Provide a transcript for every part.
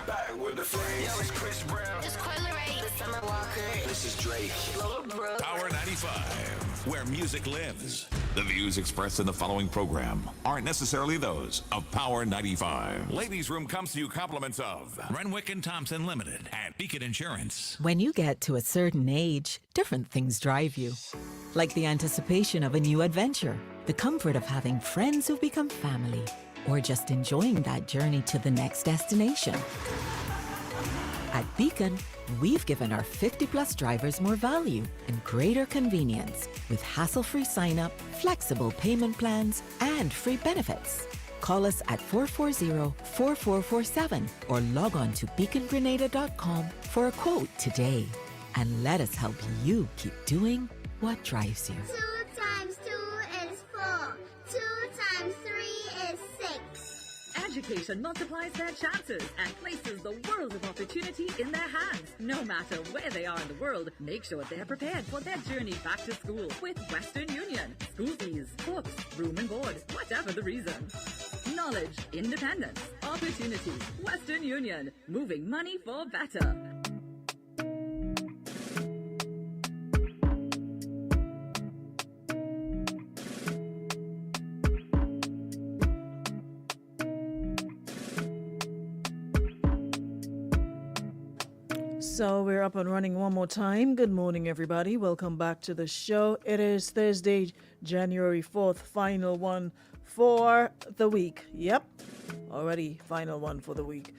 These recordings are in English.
Back with the flames. Yo, it's Chris Brown. It's Coil Ray. The Summer Walker. This is Drake. Lola Brooke. Power 95, where music lives. The views expressed in the following program aren't necessarily those of Power 95. Ladies' Room comes to you compliments of Renwick and Thompson Limited and Beacon Insurance. When you get to a certain age, different things drive you. Like the anticipation of a new adventure, the comfort of having friends who become family, or just enjoying that journey to the next destination. At Beacon, we've given our 50-plus drivers more value and greater convenience with hassle-free sign-up, flexible payment plans, and free benefits. Call us at 440-4447 or log on to beacongrenada.com for a quote today. And let us help you keep doing what drives you. 2 times 2 is 4. 2 times 3 is 6. Education multiplies their chances and places the world of opportunity in their hands. No matter where they are in the world, make sure they're prepared for their journey back to school with Western Union. School fees, books, room and board, whatever the reason. Knowledge, independence, opportunities. Western Union, moving money for better. So we're up and running one more time. Good morning, everybody. Welcome back to the show. It is Thursday, January 4th, final one for the week. Yep, already final one for the week.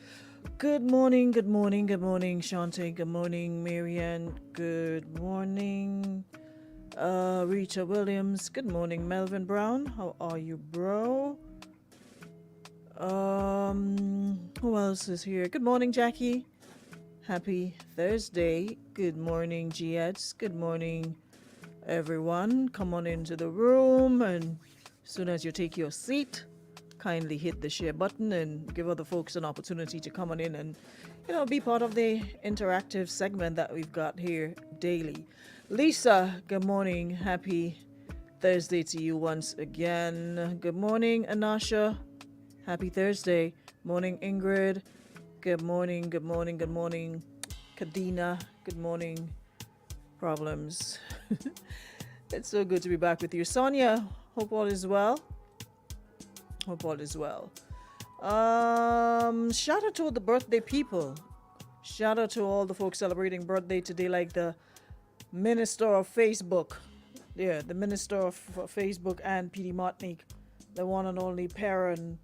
Good morning, good morning, good morning, Shante. Good morning, Marianne. Good morning, Rita Williams. Good morning, Melvin Brown. How are you, bro? Who else is here? Good morning, Jackie. Happy Thursday. Good morning, Giets. Good morning, everyone. Come on into the room, and as soon as you take your seat, kindly hit the share button and give other folks an opportunity to come on in and, be part of the interactive segment that we've got here daily. Lisa, good morning. Happy Thursday to you once again. Good morning, Anasha. Happy Thursday. Morning, Ingrid. Good morning, good morning, good morning, Kadina. Good morning, Problems. It's so good to be back with you. Sonia, hope all is well. Hope all is well. Shout out to all the birthday people. Shout out to all the folks celebrating birthday today, like the Minister of Facebook. Yeah, the Minister of Facebook and PD Motnik, the one and only Perrin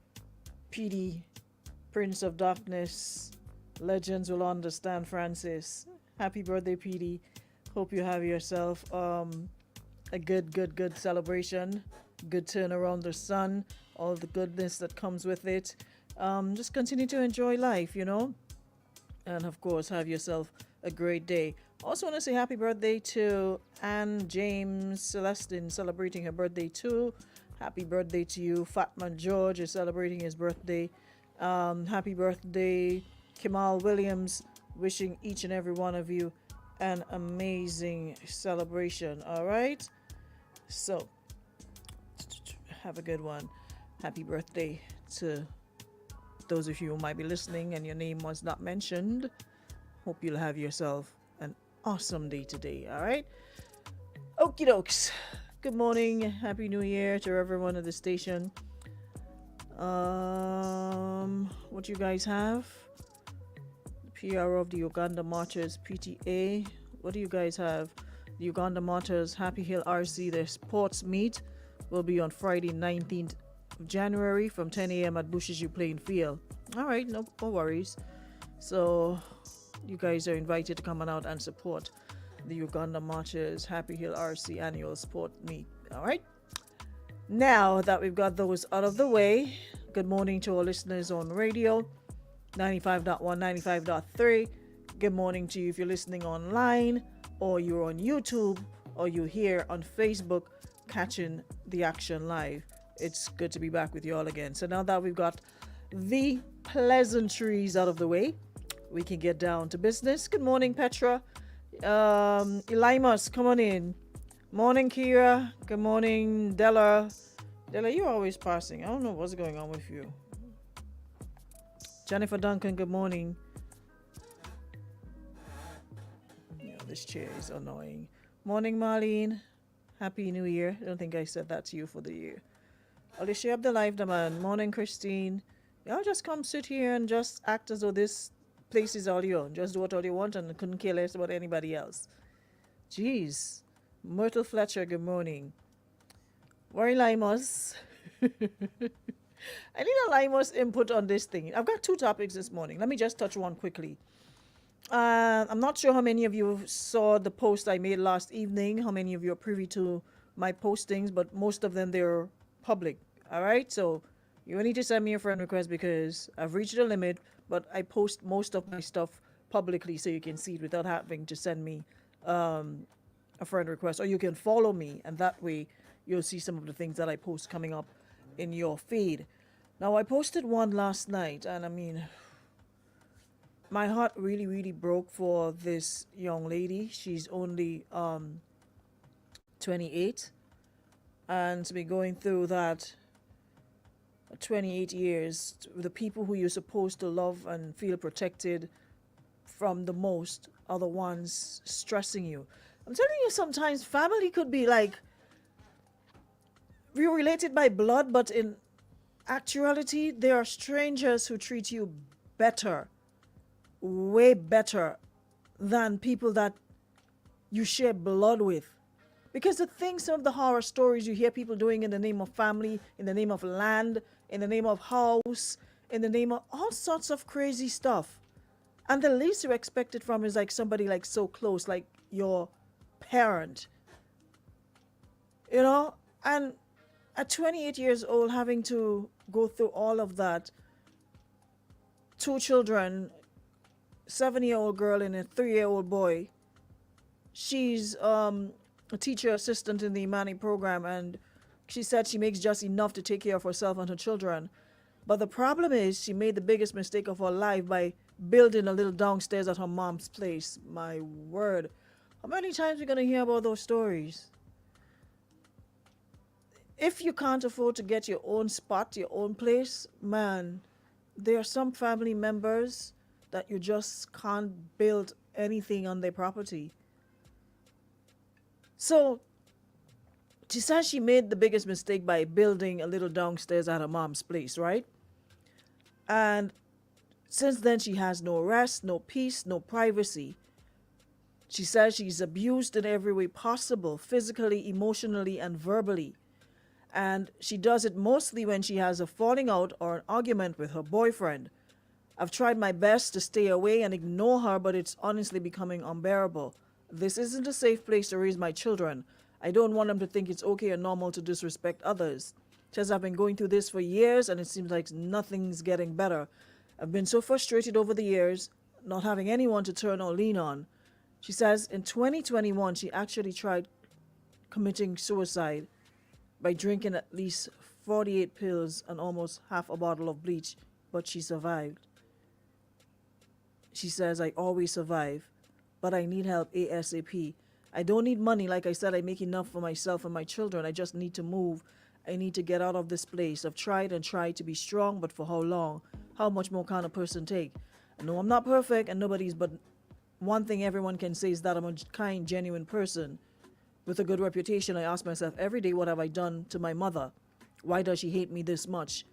PD, Prince of Darkness. Legends will understand, Francis. Happy birthday, PD. Hope you have yourself a good celebration. Good turn around the sun. All the goodness that comes with it. Just continue to enjoy life, And of course, have yourself a great day. Also want to say happy birthday to Anne James Celestine, celebrating her birthday too. Happy birthday to you. Fatman George is celebrating his birthday. Happy birthday, Kamal Williams. Wishing each and every one of you an amazing celebration. All right, so have a good one. Happy birthday to those of you who might be listening and your name was not mentioned. Hope you'll have yourself an awesome day today. All right, okie dokes. Good morning, happy new year to everyone at the station. What you guys have? The PR of the Uganda Martyrs PTA. What do you guys have? The Uganda Martyrs Happy Hill RC, their sports meet will be on Friday 19th of January from 10 a.m. at Bushes Playing Field. All right, no worries. So you guys are invited to come on out and support the Uganda Martyrs Happy Hill RC annual sport meet. All right. Now that we've got those out of the way, good morning to our listeners on radio, 95.1, 95.3. Good morning to you if you're listening online, or you're on YouTube, or you're here on Facebook catching the action live. It's good to be back with you all again. So now that we've got the pleasantries out of the way, we can get down to business. Good morning, Petra. Elimas, come on in. Morning, Kira. Good morning, Della. Della, you're always passing. I don't know what's going on with you. Jennifer Duncan, good morning. this chair is annoying. Morning, Marlene. Happy New Year. I don't think I said that to you for the year. Alicia the life, the man. Morning, Christine. Y'all just come sit here and just act as though this place is all your own. Just do what all you want and couldn't care less about anybody else. Jeez. Myrtle Fletcher, good morning. Worry Limos. I need a Limos input on this thing. I've got 2 topics this morning. Let me just touch one quickly. I'm not sure how many of you saw the post I made last evening, how many of you are privy to my postings, but most of them, they're public. All right? So you need to send me a friend request because I've reached a limit, but I post most of my stuff publicly so you can see it without having to send me a friend request. Or you can follow me, and that way you'll see some of the things that I post coming up in your feed. Now, I posted one last night, and I mean, my heart really, really broke for this young lady. She's only 28, and to be going through that 28 years, the people who you're supposed to love and feel protected from the most are the ones stressing you. I'm telling you, sometimes family could be like, we're related by blood, but in actuality, there are strangers who treat you better, way better than people that you share blood with. Because the things, some of the horror stories you hear people doing in the name of family, in the name of land, in the name of house, in the name of all sorts of crazy stuff. And the least you're expected from is like somebody like so close, like your parent. You know? And at 28 years old, having to go through all of that, 2 children, 7-year-old girl and a 3-year-old boy. She's a teacher assistant in the Imani program, and she said she makes just enough to take care of herself and her children. But the problem is she made the biggest mistake of her life by building a little downstairs at her mom's place. My word. How many times are we going to hear about those stories? If you can't afford to get your own spot, your own place, man, there are some family members that you just can't build anything on their property. So she says she made the biggest mistake by building a little downstairs at her mom's place, right? And since then, she has no rest, no peace, no privacy. She says she's abused in every way possible, physically, emotionally, and verbally. And she does it mostly when she has a falling out or an argument with her boyfriend. I've tried my best to stay away and ignore her, but it's honestly becoming unbearable. This isn't a safe place to raise my children. I don't want them to think it's okay or normal to disrespect others. She says, I've been going through this for years, and it seems like nothing's getting better. I've been so frustrated over the years, not having anyone to turn or lean on. She says in 2021, she actually tried committing suicide by drinking at least 48 pills and almost half a bottle of bleach, but she survived. She says, I always survive, but I need help ASAP. I don't need money. Like I said, I make enough for myself and my children. I just need to move. I need to get out of this place. I've tried and tried to be strong, but for how long? How much more can a person take? I know I'm not perfect and nobody's, but one thing everyone can say is that I'm a kind, genuine person with a good reputation. I ask myself every day, what have I done to my mother? Why does she hate me this much?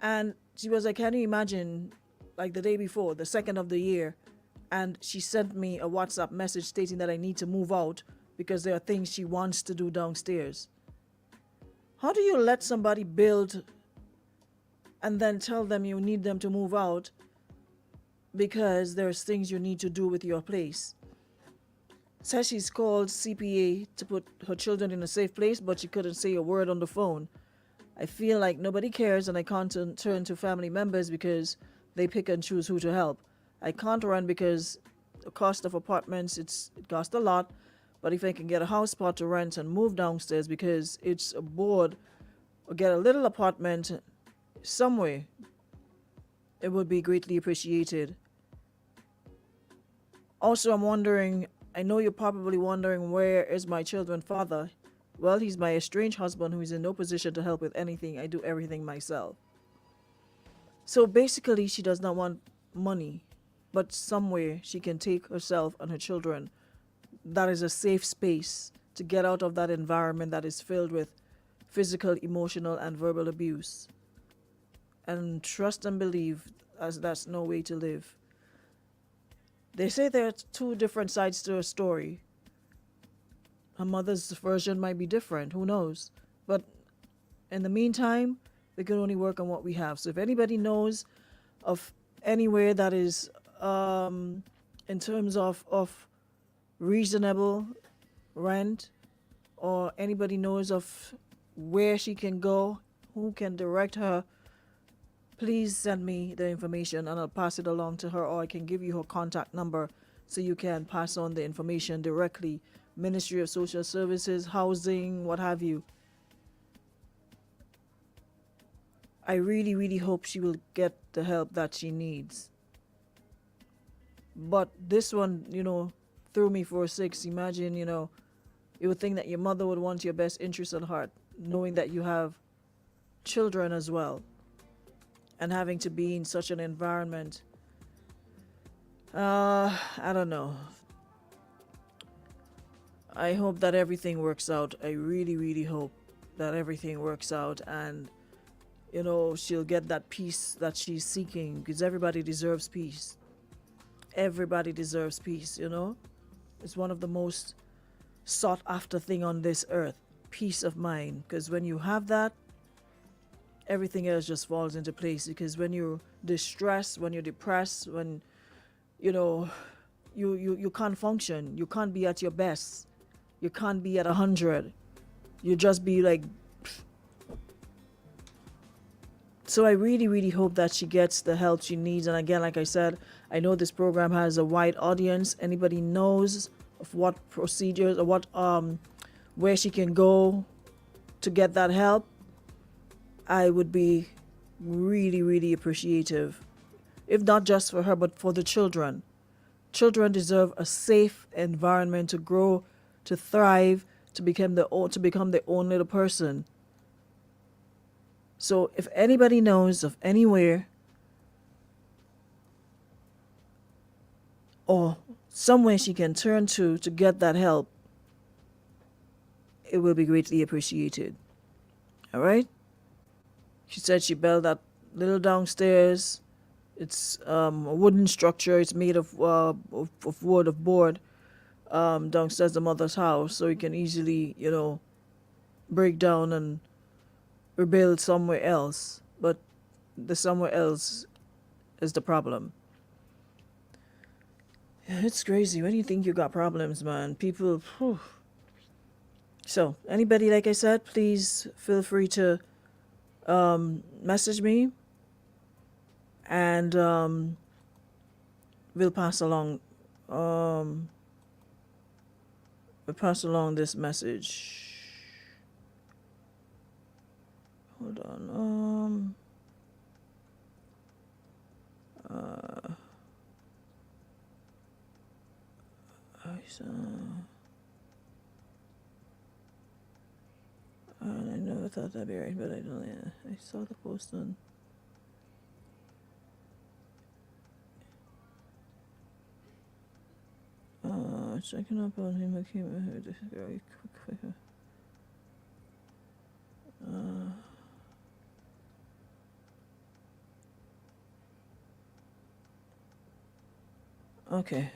And she was like, can you imagine, like the day before, the 2nd of the year, and she sent me a WhatsApp message stating that I need to move out because there are things she wants to do downstairs. How do you let somebody build and then tell them you need them to move out because there's things you need to do with your place? Says she's called CPA to put her children in a safe place, but she couldn't say a word on the phone. I feel like nobody cares and I can't turn to family members because they pick and choose who to help. I can't run because the cost of apartments, it costs a lot. But if I can get a house spot to rent and move downstairs because it's a board, or get a little apartment somewhere, it would be greatly appreciated. Also, I'm wondering, I know you're probably wondering, where is my children's father? Well, he's my estranged husband who is in no position to help with anything. I do everything myself. So basically, she does not want money, but somewhere she can take herself and her children that is a safe space to get out of that environment that is filled with physical, emotional, and verbal abuse. And trust and believe, as that's no way to live. They say there are two different sides to a story. Her mother's version might be different, who knows? But in the meantime, we can only work on what we have. So if anybody knows of anywhere that is, in terms of reasonable rent, or anybody knows of where she can go, who can direct her, please send me the information and I'll pass it along to her, or I can give you her contact number so you can pass on the information directly. Ministry of Social Services, housing, what have you. I really, really hope she will get the help that she needs. But this one, threw me for a six. Imagine, you would think that your mother would want your best interest at heart, knowing that you have children as well, and having to be in such an environment. I don't know. I hope that everything works out. I really, really hope that everything works out, and she'll get that peace that she's seeking, because everybody deserves peace. Everybody deserves peace, It's one of the most sought after thing on this earth, peace of mind. Because when you have that, everything else just falls into place. Because when you're distressed, when you're depressed, when, you can't function, you can't be at your best, you can't be at 100, you just be like. So I really, really hope that she gets the help she needs. And again, like I said, I know this program has a wide audience. Anybody knows of what procedures or what where she can go to get that help, I would be really, really appreciative. If not just for her, but for the children. Children deserve a safe environment to grow, to thrive, to become their own little person. So if anybody knows of anywhere or somewhere she can turn to get that help, it will be greatly appreciated. All right? She said she built that little downstairs. It's a wooden structure. It's made of wood, of board, downstairs the mother's house, so you can easily, break down and rebuild somewhere else. But the somewhere else is the problem. It's crazy when you think you got problems, man. People, whew. So anybody, like I said, please feel free to message me, and we'll pass along this message. Hold on. I never thought that'd be right, but I don't. Yeah, I saw the post on. Checking up on him. I came very quick. Okay.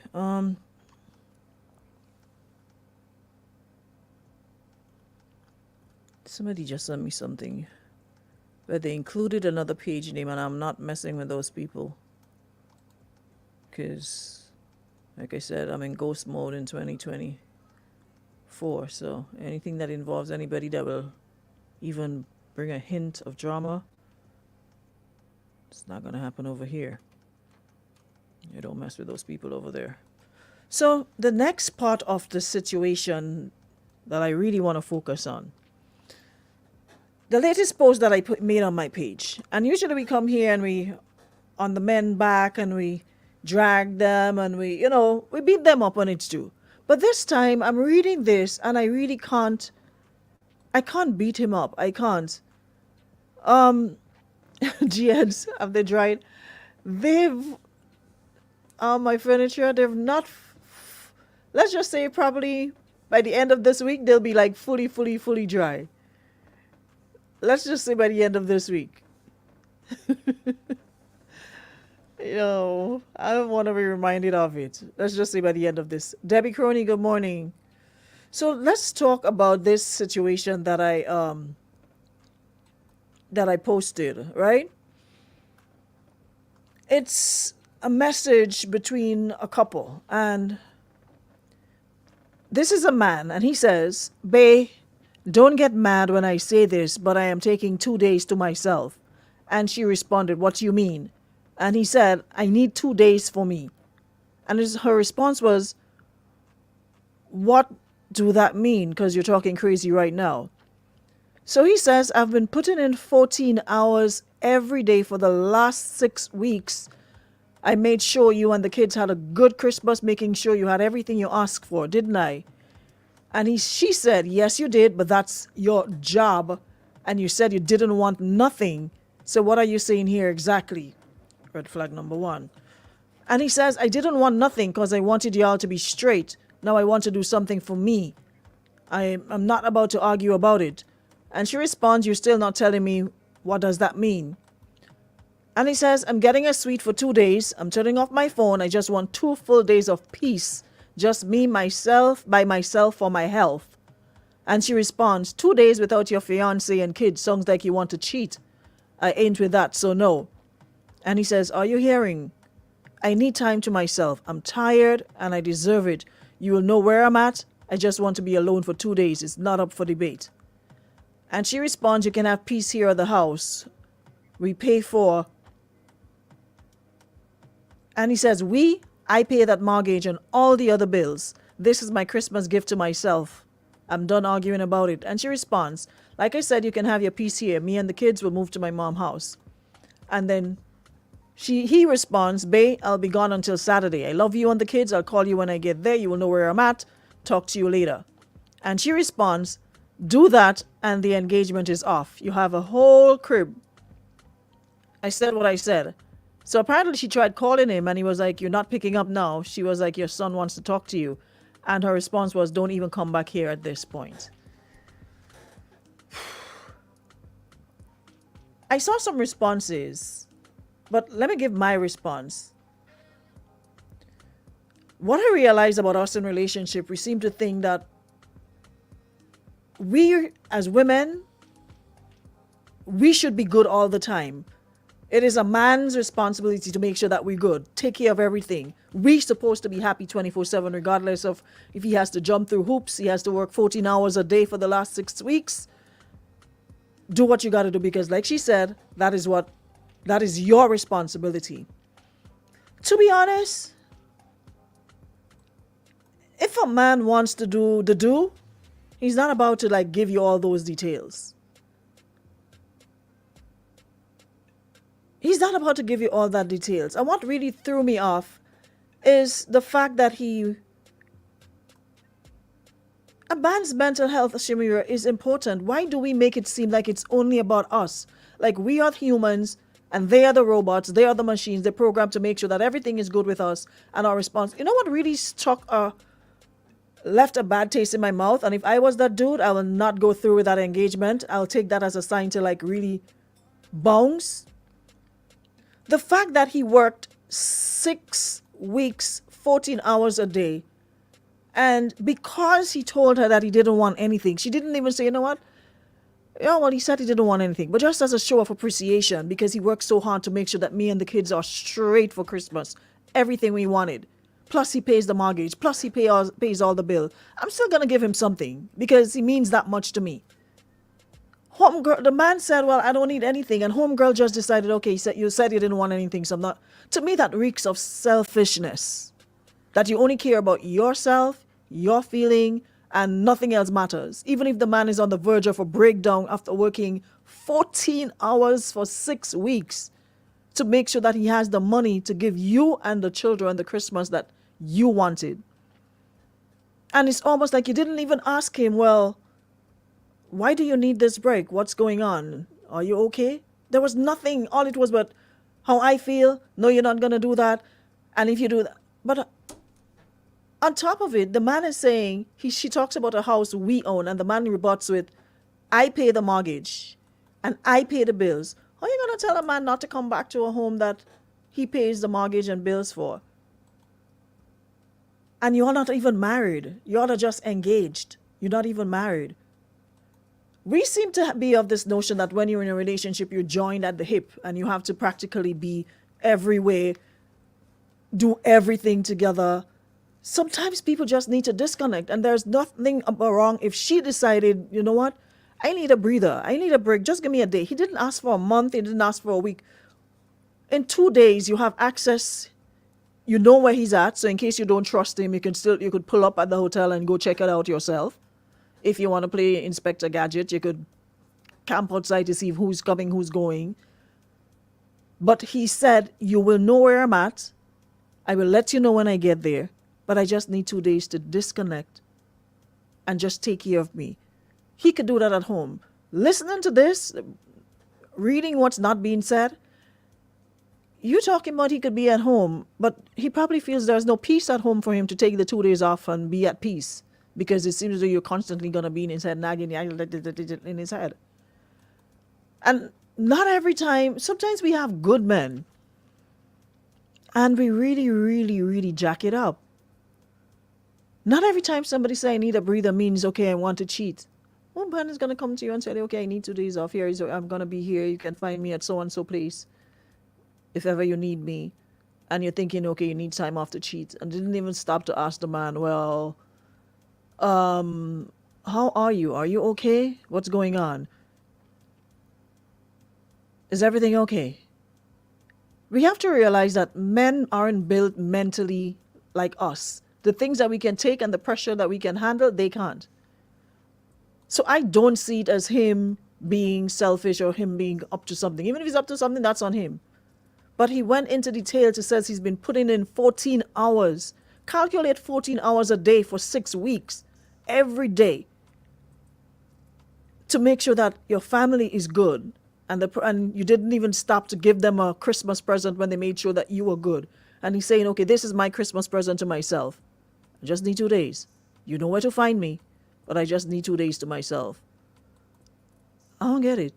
Somebody just sent me something where they included another page name, and I'm not messing with those people. Because, like I said, I'm in ghost mode in 2024. So anything that involves anybody that will even bring a hint of drama, it's not going to happen over here. You don't mess with those people over there. So the next part of the situation that I really want to focus on, the latest post that I made on my page. And usually we come here and we on the men back and we drag them and we beat them up when it's due. But this time I'm reading this and I really can't beat him up. I can't. GNs, have they dried? They've my furniture, they've not let's just say probably by the end of this week, they'll be like fully dry. Let's just say by the end of this week. I don't want to be reminded of it. Let's just say by the end of this. Debbie Crony, good morning. So let's talk about this situation that I posted, right? It's a message between a couple, and this is a man, and he says, "Bae, don't get mad when I say this, but I am taking 2 days to myself." And she responded, "What do you mean?" And he said, "I need 2 days for me." And her response was, "What do that mean? Because you're talking crazy right now." So he says, "I've been putting in 14 hours every day for the last 6 weeks. I made sure you and the kids had a good Christmas, making sure you had everything you asked for, didn't I?" And she said, "Yes, you did, but that's your job. And you said you didn't want nothing. So what are you saying here exactly?" Red flag number 1. And he says, "I didn't want nothing because I wanted y'all to be straight. Now I want to do something for me. I'm not about to argue about it." And she responds, "You're still not telling me what does that mean?" And he says, "I'm getting a suite for 2 days. I'm turning off my phone. I just want 2 full days of peace. Just me, myself, by myself for my health." And she responds, "2 days without your fiance and kids sounds like you want to cheat. I ain't with that, so no." And he says, "Are you hearing? I need time to myself. I'm tired and I deserve it. You will know where I'm at. I just want to be alone for 2 days. It's not up for debate." And she responds, "You can have peace here at the house. We pay for..." And he says, I pay that mortgage and all the other bills. This is my Christmas gift to myself. I'm done arguing about it." And she responds, "Like I said, you can have your peace here. Me and the kids will move to my mom's house." And then he responds, "Bae, I'll be gone until Saturday. I love you and the kids. I'll call you when I get there. You will know where I'm at. Talk to you later." And she responds, "Do that and the engagement is off. You have a whole crib." I said what I said. So apparently she tried calling him and he was like, "You're not picking up now." She was like, "Your son wants to talk to you." And her response was, "Don't even come back here at this point." I saw some responses, but let me give my response. What I realized about us in relationship, we seem to think that we as women, we should be good all the time. It is a man's responsibility to make sure that we're good, take care of everything. We're supposed to be happy 24/7, regardless of if he has to jump through hoops, he has to work 14 hours a day for the last 6 weeks. Do what you got to do, because like she said, that is your responsibility. To be honest, if a man wants to do, he's not about to like give you all those details. He's not about to give you all that details. And what really threw me off is the fact that a man's mental health, Shamira, is important. Why do we make it seem like it's only about us? Like we are humans and they are the robots, they are the machines, they're programmed to make sure that everything is good with us and our response. You know what really left a bad taste in my mouth? And if I was that dude, I will not go through with that engagement. I'll take that as a sign to like really bounce. The fact that he worked 6 weeks, 14 hours a day, and because he told her that he didn't want anything, she didn't even say, "You know what? Yeah, well, he said he didn't want anything." But just as a show of appreciation, because he worked so hard to make sure that me and the kids are straight for Christmas, everything we wanted. Plus he pays the mortgage, plus he pays all the bill. I'm still going to give him something because he means that much to me. Homegirl, the man said, "Well, I don't need anything." And homegirl just decided, "Okay, you said you didn't want anything, so I'm not." To me, that reeks of selfishness. That you only care about yourself, your feeling, and nothing else matters. Even if the man is on the verge of a breakdown after working 14 hours for 6 weeks to make sure that he has the money to give you and the children the Christmas that you wanted. And it's almost like you didn't even ask him, "Well, why do you need this break? What's going on? Are you okay?" There was nothing. All it was but how I feel. No, you're not going to do that. And if you do that. But On top of it, the man is saying, she talks about a house we own, and the man rebuts with, I pay the mortgage and I pay the bills. How are you going to tell a man not to come back to a home that he pays the mortgage and bills for? And you're not even married. You're just engaged. You're not even married. We seem to be of this notion that when you're in a relationship, you're joined at the hip and you have to practically be every way, do everything together. Sometimes people just need to disconnect, and there's nothing wrong if she decided, you know what, I need a breather, I need a break, just give me a day. He didn't ask for a month, he didn't ask for a week. In 2 days, you have access, you know where he's at, so in case you don't trust him, you could pull up at the hotel and go check it out yourself. If you want to play Inspector Gadget, you could camp outside to see who's coming, who's going. But he said, you will know where I'm at, I will let you know when I get there, but I just need 2 days to disconnect and just take care of me. He could do that at home. Listening to this, reading what's not being said, you talking about he could be at home, but he probably feels there's no peace at home for him to take the 2 days off and be at peace, because it seems as though you're constantly going to be in his head, nagging in his head. And not every time, sometimes we have good men, and we really, really, really jack it up. Not every time somebody say I need a breather means, okay, I want to cheat. One man is going to come to you and say, okay, I need 2 days off. Here, I'm going to be here. You can find me at so-and-so place if ever you need me. And you're thinking, okay, you need time off to cheat. And didn't even stop to ask the man, well, how are you? Are you okay? What's going on? Is everything okay? We have to realize that men aren't built mentally like us. The things that we can take and the pressure that we can handle, they can't. So I don't see it as him being selfish or him being up to something. Even if he's up to something, that's on him. But he went into detail to says he's been putting in 14 hours. Calculate 14 hours a day for 6 weeks, every day, to make sure that your family is good. And you didn't even stop to give them a Christmas present when they made sure that you were good. And he's saying, okay, this is my Christmas present to myself. I just need 2 days. You know where to find me, but I just need 2 days to myself. I don't get it.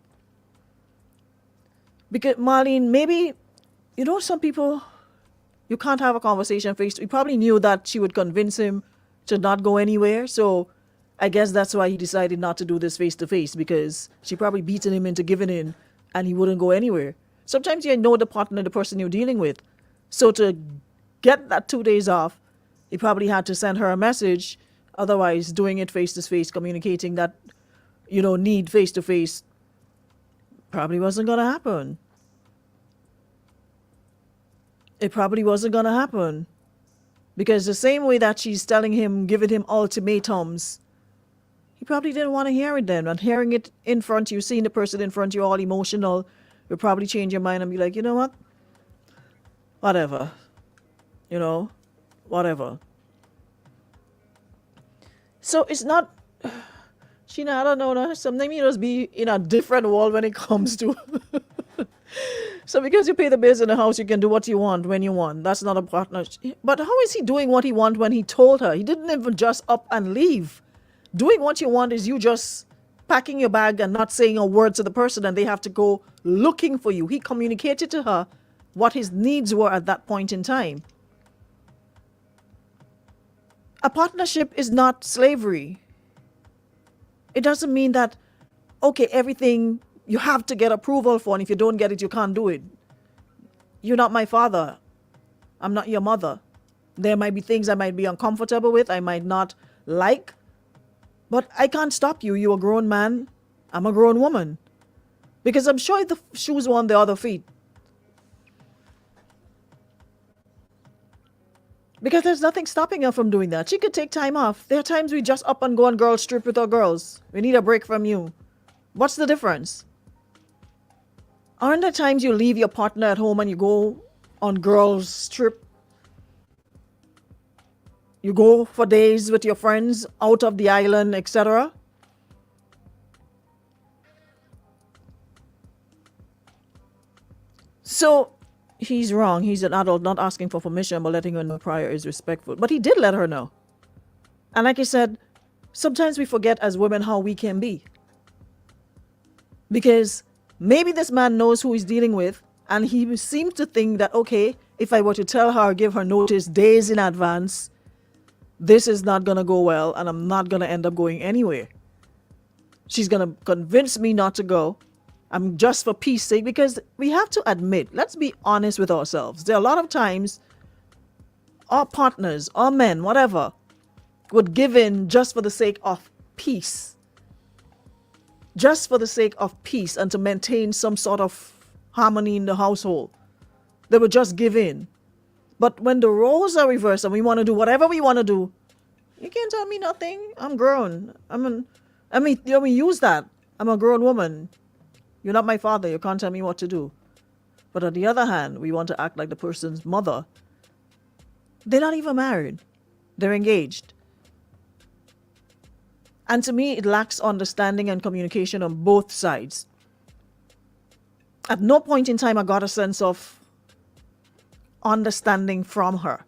Because, Marlene, maybe, you know, some people, you can't have a conversation face to face. He probably knew that she would convince him to not go anywhere. So I guess that's why he decided not to do this face to face, because she probably beaten him into giving in and he wouldn't go anywhere. Sometimes you know the partner, the person you're dealing with. So to get that 2 days off, he probably had to send her a message. Otherwise, doing it face to face, communicating that, you know, need face to face, probably wasn't going to happen. It probably wasn't going to happen. Because the same way that she's telling him, giving him ultimatums, he probably didn't want to hear it then. And hearing it in front of you, seeing the person in front of you all emotional, will probably change your mind and be like, you know what? Whatever. You know? Whatever. So it's not, Sheena, I don't know, no? Sometimes you just be in a different world when it comes to. So because you pay the bills in the house, you can do what you want when you want. That's not a partner. But how is he doing what he want when he told her? He didn't even just up and leave. Doing what you want is you just packing your bag and not saying a word to the person, and they have to go looking for you. He communicated to her what his needs were at that point in time. A partnership is not slavery. It doesn't mean that, okay, everything you have to get approval for, and if you don't get it, you can't do it. You're not my father. I'm not your mother. There might be things I might be uncomfortable with, I might not like, but I can't stop you. You're a grown man. I'm a grown woman. Because I'm sure if the shoes were on the other feet. Because there's nothing stopping her from doing that. She could take time off. There are times we just up and go on girls' trip with our girls. We need a break from you. What's the difference? Aren't there times you leave your partner at home and you go on girls' trip? You go for days with your friends out of the island, etc. So he's wrong. He's an adult, not asking for permission, but letting her know prior is respectful. But he did let her know. And like I said, sometimes we forget as women how we can be. Because maybe this man knows who he's dealing with, and he seems to think that, okay, if I were to tell her, give her notice days in advance, this is not going to go well, and I'm not going to end up going anywhere. She's going to convince me not to go. I'm just for peace sake, because we have to admit, let's be honest with ourselves. There are a lot of times our partners, our men, whatever, would give in just for the sake of peace. Just for the sake of peace and to maintain some sort of harmony in the household. They would just give in. But when the roles are reversed and we want to do whatever we want to do, you can't tell me nothing. I'm grown. Use that. I'm a grown woman. You're not my father. You can't tell me what to do. But on the other hand, we want to act like the person's mother. They're not even married. They're engaged. And to me, it lacks understanding and communication on both sides. At no point in time I got a sense of understanding from her.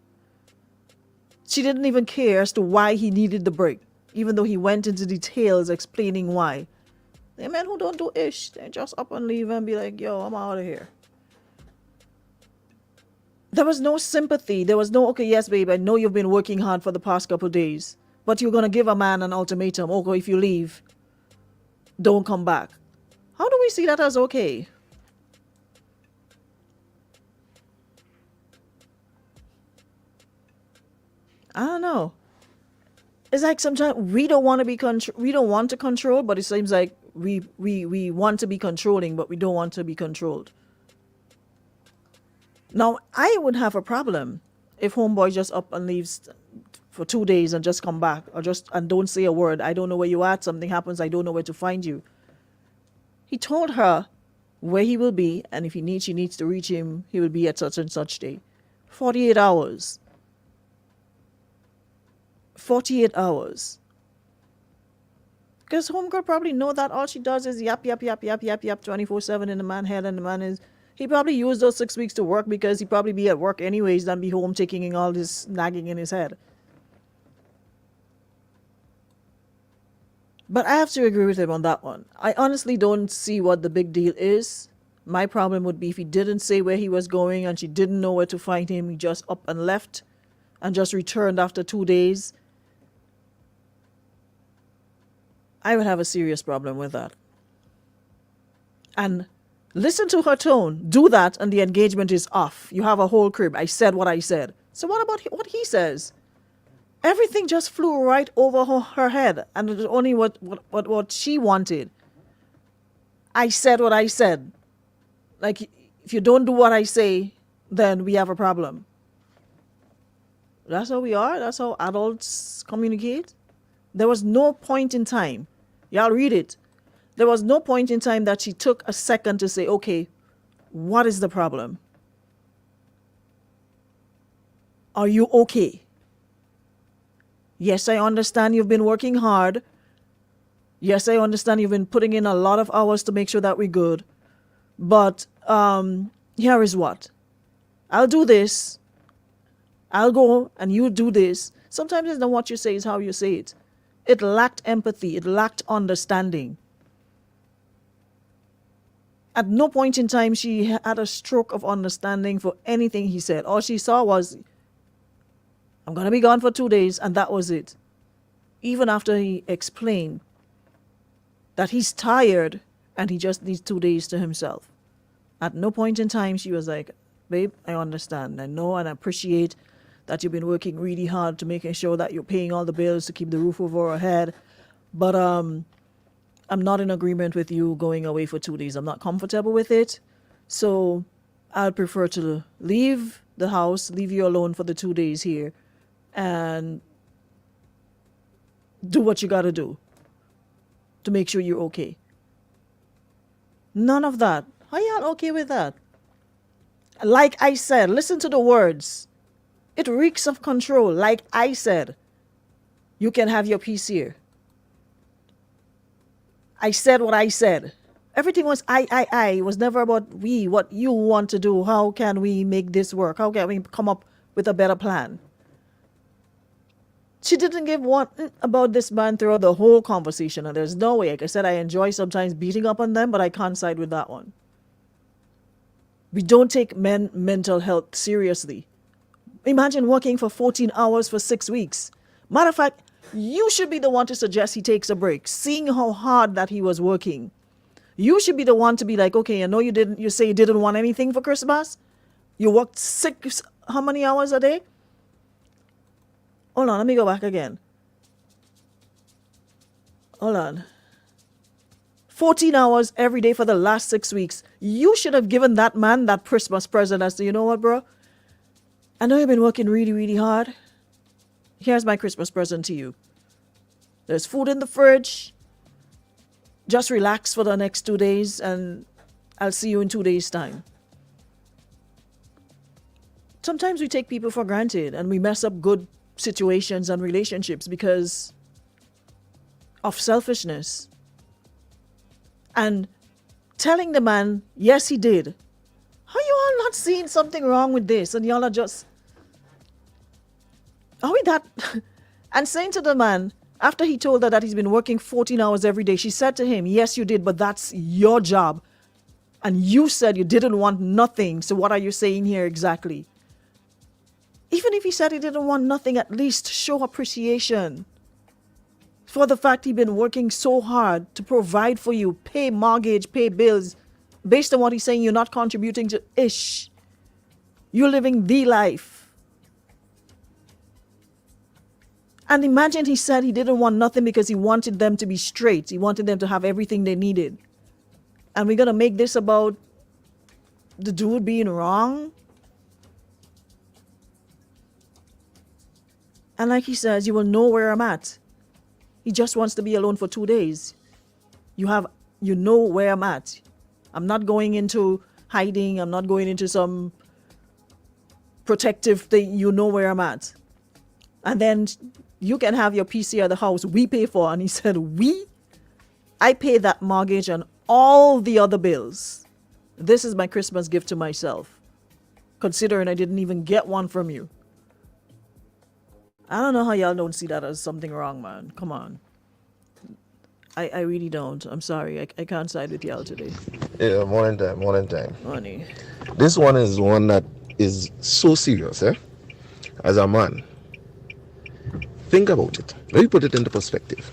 She didn't even care as to why he needed the break, even though he went into details explaining why. The men who don't do ish, they just up and leave and be like, yo, I'm out of here. There was no sympathy. There was no, okay, yes, babe, I know you've been working hard for the past couple of days, but you're going to give a man an ultimatum. Okay, if you leave, don't come back. How do we see that as okay? I don't know. It's like sometimes we don't want to be we don't want to control, but it seems like we want to be controlling, but we don't want to be controlled. Now, I would have a problem if homeboy just up and leaves for 2 days and just come back, or just and don't say a word. I don't know where you at. Something happens. I don't know where to find you. He told her where he will be, and if she needs to reach him, he will be at such and such day. 48 hours. 48 hours. Because homegirl probably know that all she does is yap 24/7 in the man's head, and the man is, he probably used those 6 weeks to work because he probably be at work anyways than be home taking in all this nagging in his head. But I have to agree with him on that one. I honestly don't see what the big deal is. My problem would be if he didn't say where he was going and she didn't know where to find him, he just up and left and just returned after 2 days. I would have a serious problem with that. And listen to her tone. Do that and the engagement is off. You have a whole crib. I said what I said. So what about what he says? Everything just flew right over her head, and it was only what she wanted. I said what I said. Like, if you don't do what I say, then we have a problem. That's how we are. That's how adults communicate. There was no point in time. Y'all read it. There was no point in time that she took a second to say, okay, what is the problem? Are you okay? Yes, I understand you've been working hard. Yes, I understand you've been putting in a lot of hours to make sure that we're good. But here is what. I'll do this. I'll go and you do this. Sometimes it's not what you say, it's how you say it. It lacked empathy. It lacked understanding. At no point in time she had a stroke of understanding for anything he said. All she saw was, I'm going to be gone for 2 days, and that was it. Even after he explained that he's tired and he just needs 2 days to himself. At no point in time she was like, babe, I understand. I know and I appreciate that you've been working really hard to making sure that you're paying all the bills to keep the roof over our head. But I'm not in agreement with you going away for 2 days. I'm not comfortable with it. So I'd prefer to leave the house, leave you alone for the 2 days here, and do what you got to do to make sure you're okay. None of that. How y'all okay with that? Like I said, listen to the words. It reeks of control. Like I said, you can have your peace here. I said what I said. Everything was I. It was never about we, what you want to do. How can we make this work? How can we come up with a better plan? She didn't give one about this man throughout the whole conversation. And there's no way. Like I said, I enjoy sometimes beating up on them, but I can't side with that one. We don't take men mental health seriously. Imagine working for 14 hours for 6 weeks. Matter of fact, you should be the one to suggest he takes a break, seeing how hard that he was working. You should be the one to be like, okay, I know you say you didn't want anything for Christmas. You worked how many hours a day? Hold on, let me go back again. Hold on. 14 hours every day for the last 6 weeks. You should have given that man that Christmas present as to, you know what, bro? I know you've been working really, really hard. Here's my Christmas present to you. There's food in the fridge. Just relax for the next 2 days and I'll see you in 2 days' time. Sometimes we take people for granted and we mess up good situations and relationships because of selfishness. And telling the man, yes, he did. How you all not seeing something wrong with this? And y'all are just... Are we that... And saying to the man, after he told her that he's been working 14 hours every day, she said to him, yes, you did, but that's your job. And you said you didn't want nothing. So what are you saying here exactly? Even if he said he didn't want nothing, at least show appreciation for the fact he'd been working so hard to provide for you, pay mortgage, pay bills. Based on what he's saying, you're not contributing to ish. You're living the life. And imagine he said he didn't want nothing because he wanted them to be straight. He wanted them to have everything they needed. And we're going to make this about the dude being wrong? And like he says, you will know where I'm at. He just wants to be alone for 2 days. You know where I'm at. I'm not going into hiding. I'm not going into some protective thing. You know where I'm at. And then you can have your PC at the house we pay for. And he said, we? I pay that mortgage and all the other bills. This is my Christmas gift to myself. Considering I didn't even get one from you. I don't know how y'all don't see that as something wrong, man. Come on. I really don't. I'm sorry. I can't side with y'all today. Yeah, morning time. Money. This one is one that is so serious, eh? As a man. Think about it. Let me put it into perspective.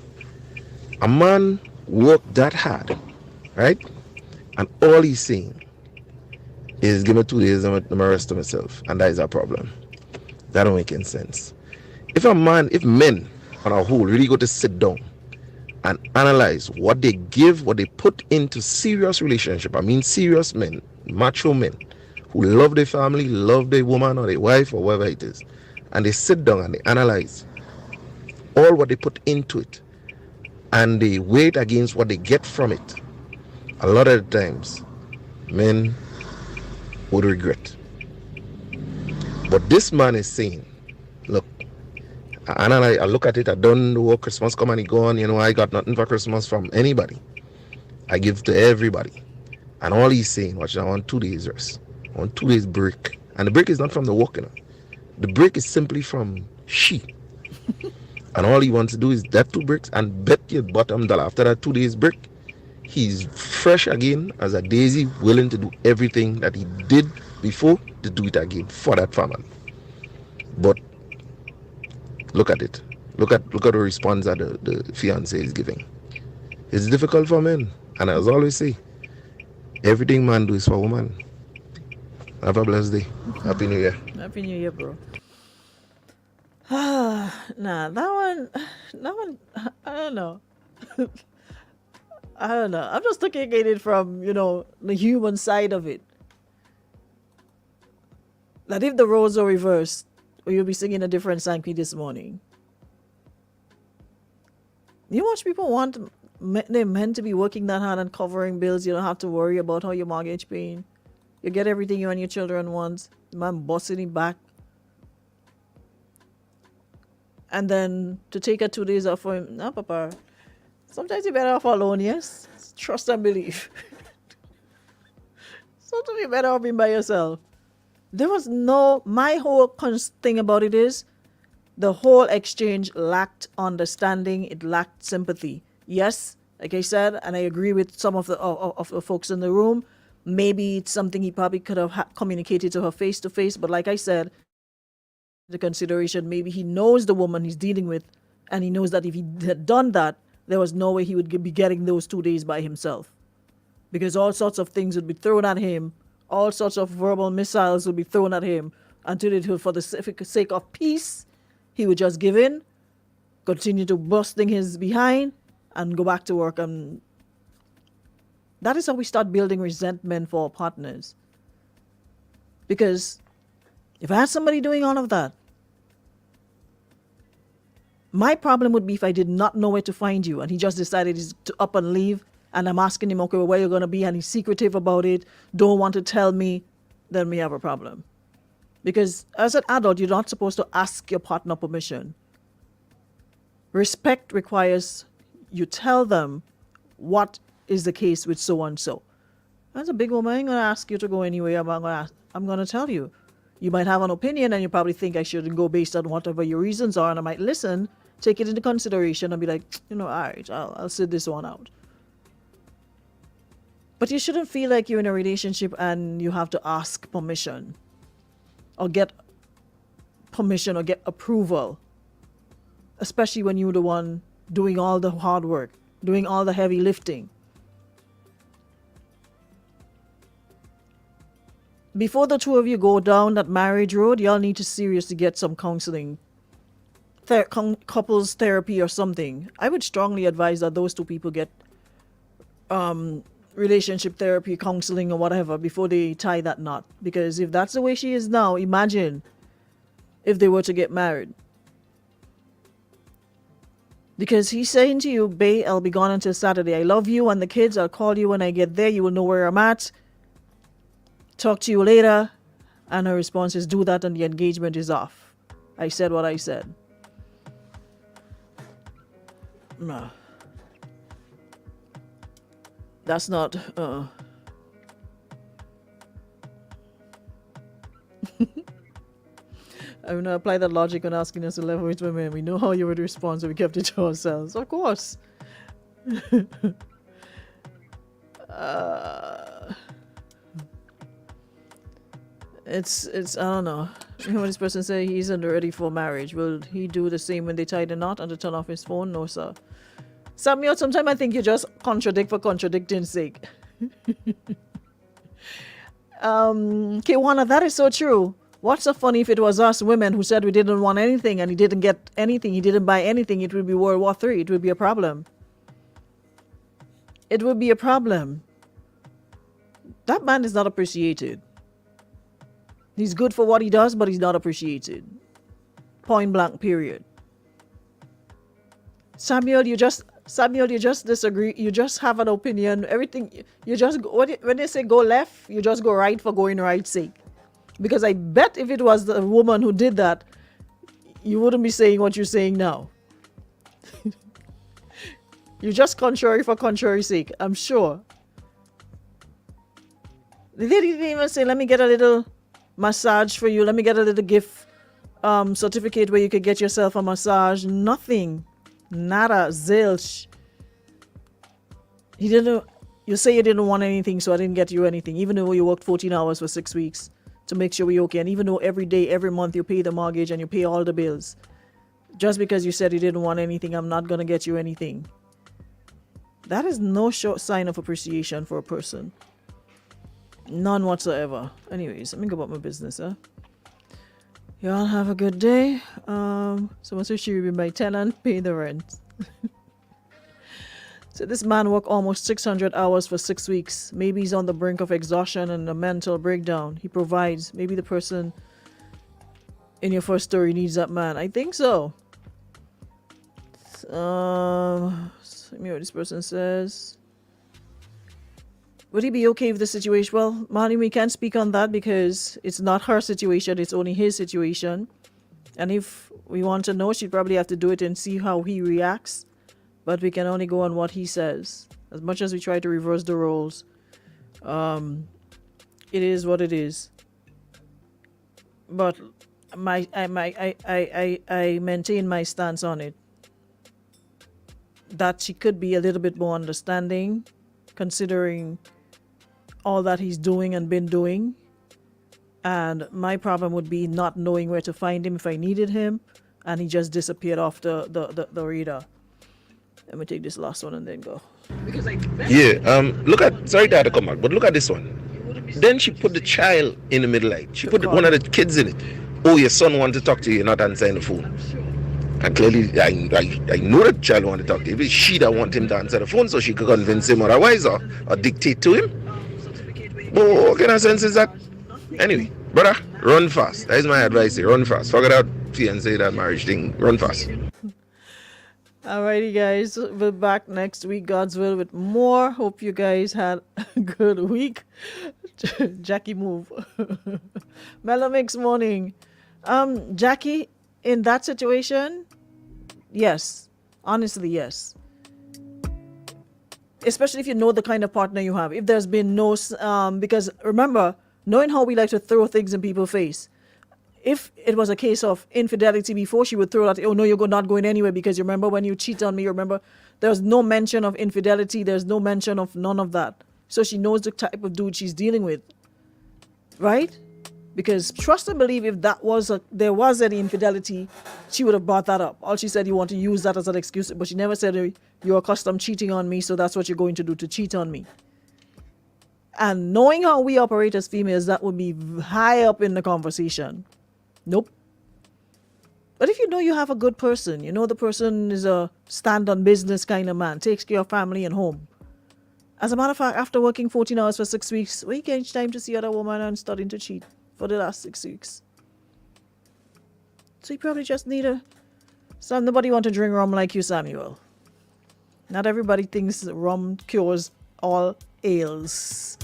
A man worked that hard, right? And all he's saying is, give me 2 days and I'm rest to myself. And that is a problem. That don't make any sense. If men on a whole really go to sit down and analyze what they give, what they put into serious relationship, I mean serious men, macho men, who love their family, love their woman or their wife or whatever it is, and they sit down and they analyze all what they put into it, and they weigh it against what they get from it, a lot of the times, men would regret. But this man is saying, look, and I look at it, I don't know what Christmas come and it gone, I got nothing for Christmas from anybody. I give to everybody. And all he's saying, watch, I want 2 days rest. I want 2 days break. And the break is not from the work, The break is simply from she. And all he wants to do is that 2 breaks and bet your bottom dollar. After that 2 days break, he's fresh again as a daisy, willing to do everything that he did before to do it again for that family. But look at it. Look at the response that the fiance is giving. It's difficult for men. And as I always say, everything man do is for woman. Have a blessed day. Happy New Year. Happy New Year, bro. Nah, that one, I don't know. I don't know. I'm just looking at it from, the human side of it. That if the roles are reversed, you'll be singing a different Sankey this morning. You watch people want their men to be working that hard and covering bills. You don't have to worry about how your mortgage paying. You get everything you and your children want. The man busting it back. And then to take 2 days off for him. Nah, Papa. Sometimes you're better off alone, yes? Trust and believe. Sometimes you better off being by yourself. There was no, my whole thing about it is the whole exchange lacked understanding. It lacked sympathy. Yes, like I said, and I agree with some of the folks in the room. Maybe it's something he probably could have communicated to her face to face. But like I said, the consideration, maybe he knows the woman he's dealing with, and he knows that if he had done that, there was no way he would be getting those 2 days by himself. Because all sorts of things would be thrown at him. All sorts of verbal missiles would be thrown at him until it would, for the sake of peace, he would just give in, continue to busting his behind, and go back to work. And that is how we start building resentment for our partners. Because if I had somebody doing all of that, my problem would be if I did not know where to find you and he just decided to up and leave, and I'm asking him, okay, well, where you're going to be, and he's secretive about it, don't want to tell me, then we have a problem. Because as an adult, you're not supposed to ask your partner permission. Respect requires you tell them what is the case with so-and-so. That's a big woman. I ain't going to ask you to go anywhere. I'm going to tell you. You might have an opinion and you probably think I shouldn't go based on whatever your reasons are, and I might listen, take it into consideration and be like, all right, I'll sit this one out. But you shouldn't feel like you're in a relationship and you have to ask permission or get permission or get approval, especially when you're the one doing all the hard work, doing all the heavy lifting. Before the two of you go down that marriage road, y'all need to seriously get some counseling, couples therapy or something. I would strongly advise that those two people get relationship therapy, counseling or whatever before they tie that knot. Because if that's the way she is now, imagine if they were to get married. Because he's saying to you, babe, I'll be gone until Saturday. I love you and the kids. I'll call you when I get there. You will know where I'm at. Talk to you later. And her response is, do that and the engagement is off. I said what I said. No. That's not, I'm going to apply that logic on asking us to live with women. We know how you would respond, so we kept it to ourselves. Of course. It's I don't know. You know what this person say? He isn't ready for marriage. Will he do the same when they tie the knot and to turn off his phone? No, sir. Samuel, sometimes I think you just contradict for contradicting's sake. Kiwana, that is so true. What's so funny if it was us women who said we didn't want anything and he didn't get anything, he didn't buy anything, it would be World War III. It would be a problem. It would be a problem. That man is not appreciated. He's good for what he does, but he's not appreciated. Point blank, period. Samuel, you just disagree. You just have an opinion. Everything, you just, when they say go left, you just go right for going right's sake. Because I bet if it was the woman who did that, you wouldn't be saying what you're saying now. You're just contrary for contrary's sake, I'm sure. They didn't even say, let me get a little massage for you. Let me get a little gift certificate where you could get yourself a massage. Nothing. Nada. Zilch. You say you didn't want anything, so I didn't get you anything. Even though you worked 14 hours for 6 weeks to make sure we're okay. And even though every day, every month you pay the mortgage and you pay all the bills. Just because you said you didn't want anything, I'm not going to get you anything. That is no short sign of appreciation for a person. None whatsoever. Anyways, let me go about my business, huh? Y'all have a good day. Someone says she will be my tenant, pay the rent. So this man worked almost 600 hours for 6 weeks. Maybe he's on the brink of exhaustion and a mental breakdown. He provides. Maybe the person in your first story needs that man. I think so. Let me know what this person says. Would he be okay with the situation? Well, Mani, we can't speak on that because it's not her situation. It's only his situation. And if we want to know, she'd probably have to do it and see how he reacts. But we can only go on what he says. As much as we try to reverse the roles, it is what it is. But I maintain my stance on it. That she could be a little bit more understanding, considering all that he's doing and been doing. And my problem would be not knowing where to find him if I needed him, and he just disappeared off the radar. Let me take this last one and then go. Yeah, look at, sorry to have to come back, but look at this one. Then she put the child in the middle light. She put one of the kids in it. Oh, your son wants to talk to you, you're not answering the phone. And clearly, I know that child wants to talk to you. It's she that wants him to answer the phone so she could convince him otherwise or dictate to him. But what kind of sense is that? Anyway, brother, run fast. That is my advice here. Run fast. Forget that fiancé, that marriage thing. Run fast. Alrighty, guys. We'll be back next week, God's will, with more. Hope you guys had a good week. Jackie, move. Mellow Mix morning. Jackie, in that situation, yes. Honestly, yes. Especially if you know the kind of partner you have. If there's been no, because remember, knowing how we like to throw things in people's face. If it was a case of infidelity before, she would throw that, oh no, you're not going anywhere because you remember when you cheat on me, you remember there's no mention of infidelity, there's no mention of none of that. So she knows the type of dude she's dealing with. Right? Because trust and believe, if there was any infidelity, she would have brought that up. All she said, you want to use that as an excuse, but she never said, you're accustomed cheating on me, so that's what you're going to do to cheat on me. And knowing how we operate as females, that would be high up in the conversation. Nope. But if you know you have a good person, you know the person is a stand-on-business kind of man, takes care of family and home. As a matter of fact, after working 14 hours for 6 weeks, we get time to see other woman and starting to cheat for the last 6 weeks. So you probably just need nobody want to drink rum like you, Samuel. Not everybody thinks rum cures all ails.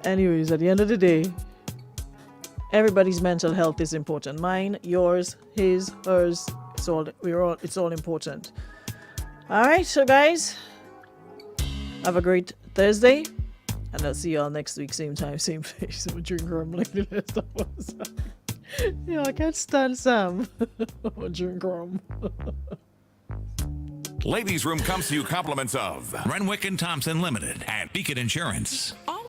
Anyways, at the end of the day, everybody's mental health is important. Mine, yours, his, hers. It's all important. All right, so guys, have a great Thursday, and I'll see y'all next week, same time, same place. We'll drink rum like the rest of us. Yeah, I can't stand Sam. We'll drink rum. Ladies Room comes to you compliments of Renwick and Thompson Limited and Beacon Insurance.